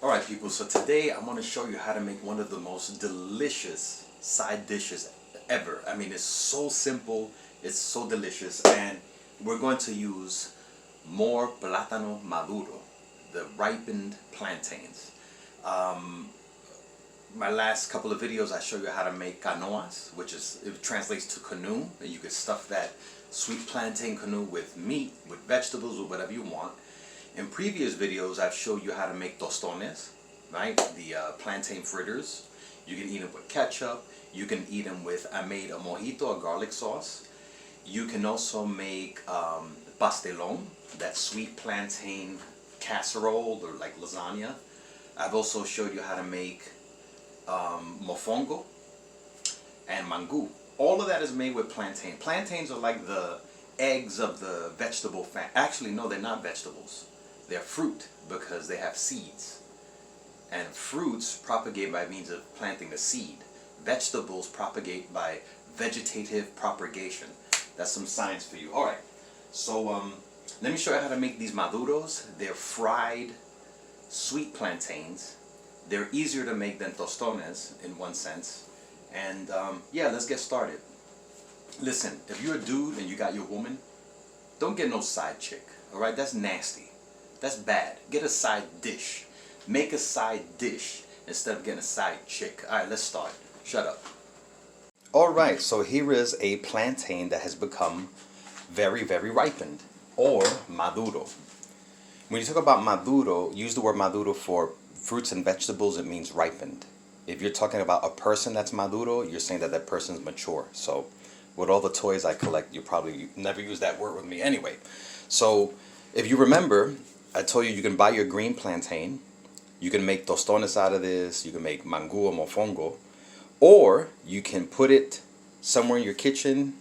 Alright people, so today I'm going to show you how to make one of the most delicious side dishes ever. I mean, it's so simple, it's so delicious, and we're going to use more plátano maduro, the ripened plantains. My last couple of videos I show you how to make canoas, which is, it translates to canoe, and you can stuff that sweet plantain canoe with meat, with vegetables, or whatever you want. In previous videos I've showed you how to make tostones, right? The plantain fritters. You can eat them with ketchup. You can eat them with, I made a mojito, a garlic sauce. You can also make pastelón, that sweet plantain casserole or like lasagna. I've also showed you how to make mofongo and mangú. All of that is made with plantain. Plantains are like the eggs of the vegetable family. Actually, no, they're not vegetables. They're fruit because they have seeds. And fruits propagate by means of planting the seed. Vegetables propagate by vegetative propagation. That's some science for you. Alright, so let me show you how to make these maduros. They're fried sweet plantains. They're easier to make than tostones in one sense. And yeah, let's get started. Listen, if you're a dude and you got your woman, don't get no side chick. Alright, that's nasty. That's bad. Get a side dish. Make a side dish instead of getting a side chick. Alright, let's start. Shut up. Alright, so here is a plantain that has become very, very ripened. Or maduro. When you talk about maduro, use the word maduro for fruits and vegetables, it means ripened. If you're talking about a person that's maduro, you're saying that that person's mature. So with all the toys I collect, you probably never use that word with me anyway. So if you remember, I told you can buy your green plantain. You can make tostones out of this. You can make mangú or mofongo. Or you can put it somewhere in your kitchen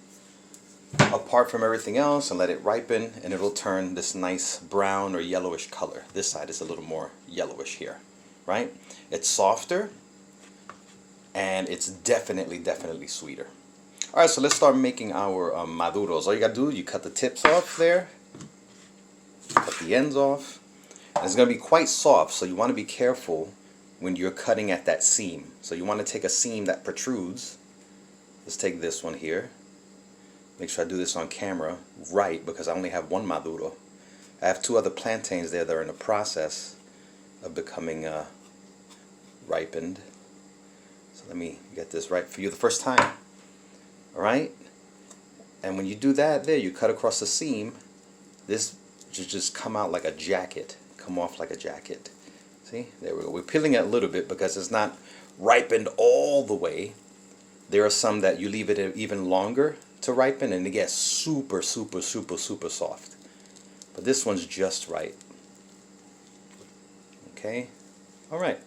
apart from everything else and let it ripen, and it'll turn this nice brown or yellowish color. This side is a little more yellowish here, right? It's softer and it's definitely sweeter. Alright, so let's start making our maduros. All you gotta do, you cut the tips off there. Cut the ends off. And it's going to be quite soft, so you want to be careful when you're cutting at that seam. So you want to take a seam that protrudes. Let's take this one here. Make sure I do this on camera right, because I only have one maduro. I have two other plantains there that are in the process of becoming ripened. So let me get this right for you the first time. Alright? And when you do that there, you cut across the seam. This should just come out like a jacket. Come off like a jacket. See? There we go. We're peeling it a little bit because it's not ripened all the way. There are some that you leave it even longer to ripen and it gets super soft. But this one's just right. Okay? Alright.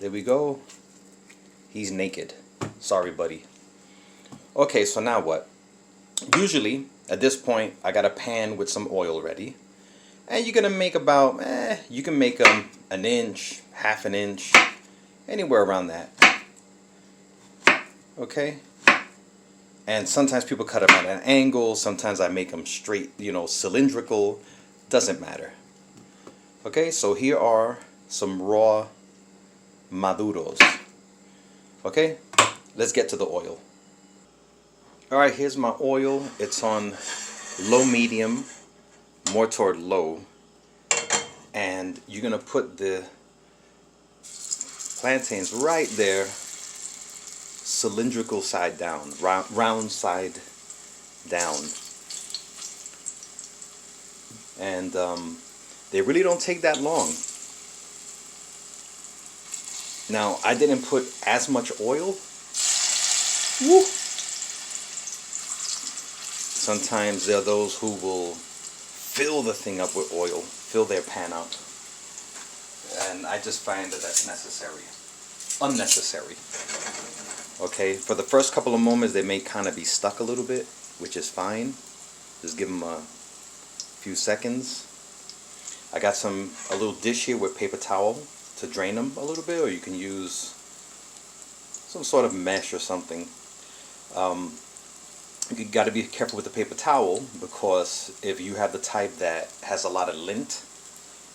There we go. He's naked. Sorry, buddy. Okay, so now what? Usually, at this point, I got a pan with some oil ready. And you're going to make about, you can make them an inch, half an inch, anywhere around that. Okay? And sometimes people cut them at an angle, sometimes I make them straight, cylindrical. Doesn't matter. Okay, so here are some raw maduros. Okay? Let's get to the oil. Alright, here's my oil. It's on low medium, more toward low. And you're going to put the plantains right there, cylindrical side down, round side down. And they really don't take that long. Now, I didn't put as much oil. Woo! Sometimes there are those who will fill the thing up with oil, fill their pan up. And I just find that that's necessary. Unnecessary. Okay, for the first couple of moments they may kind of be stuck a little bit, which is fine. Just give them a few seconds. I got a little dish here with paper towel to drain them a little bit, or you can use some sort of mesh or something. You got to be careful with the paper towel, because if you have the type that has a lot of lint,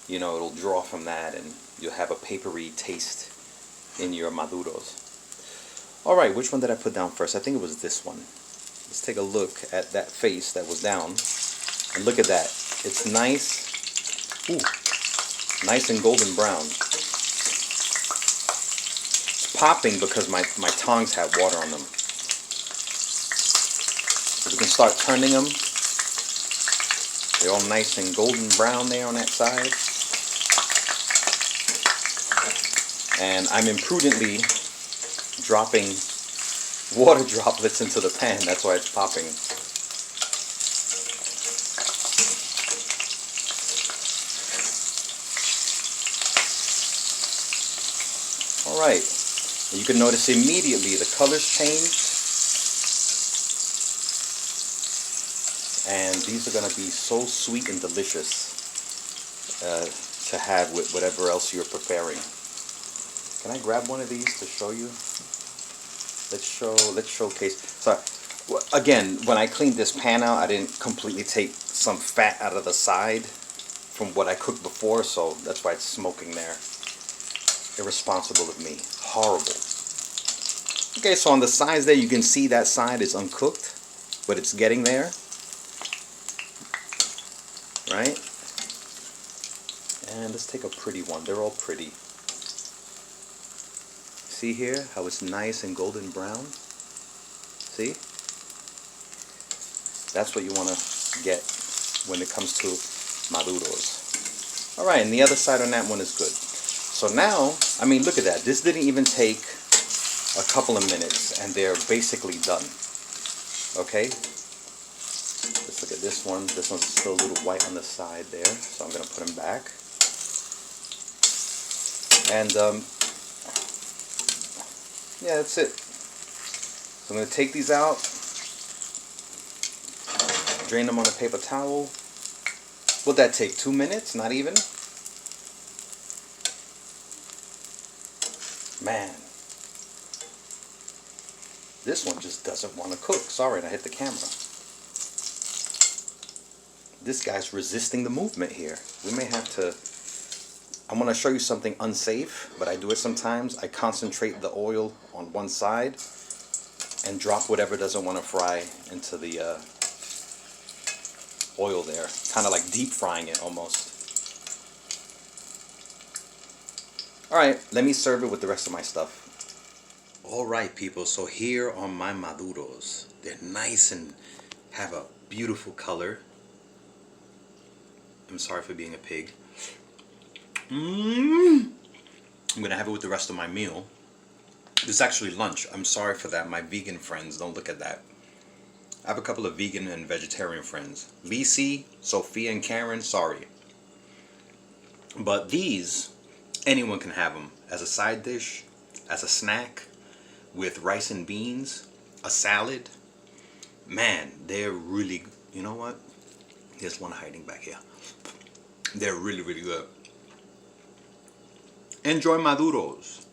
it'll draw from that and you'll have a papery taste in your Maduros. Alright, which one did I put down first? I think it was this one. Let's take a look at that face that was down. And look at that. It's nice. Ooh, nice and golden brown. It's popping because my tongs have water on them. So we can start turning them. They're all nice and golden brown there on that side. And I'm imprudently dropping water droplets into the pan. That's why it's popping. Alright, you can notice immediately the colors changed, and these are going to be so sweet and delicious to have with whatever else you're preparing. Can I grab one of these to show you? Let's showcase. So again, when I cleaned this pan out, I didn't completely take some fat out of the side from what I cooked before, so that's why it's smoking there. Irresponsible of me. Horrible. Okay, so on the sides there, you can see that side is uncooked, but it's getting there. Right? And let's take a pretty one. They're all pretty. See here how it's nice and golden brown? See? That's what you want to get when it comes to Maduros. Alright, and the other side on that one is good. So now, I mean, look at that. This didn't even take a couple of minutes, and they're basically done. Okay? Let's look at this one. This one's still a little white on the side there, so I'm going to put them back. And, yeah, that's it. So I'm going to take these out, drain them on a paper towel. What'd that take? 2 minutes? Not even? Man, this one just doesn't want to cook. Sorry, I hit the camera. This guy's resisting the movement here. We may have to... I'm going to show you something unsafe, but I do it sometimes. I concentrate the oil on one side and drop whatever doesn't want to fry into the oil there. Kind of like deep frying it almost. Alright, let me serve it with the rest of my stuff. Alright people, so here are my Maduros. They're nice and have a beautiful color. I'm sorry for being a pig. I'm gonna have it with the rest of my meal. This is actually lunch. I'm sorry for that. My vegan friends, don't look at that. I have a couple of vegan and vegetarian friends. Lisi, Sophia, and Karen, sorry. But these, anyone can have them as a side dish, as a snack, with rice and beans, a salad. Man, they're really, you know what? There's one hiding back here. They're really, really good. Enjoy Maduros.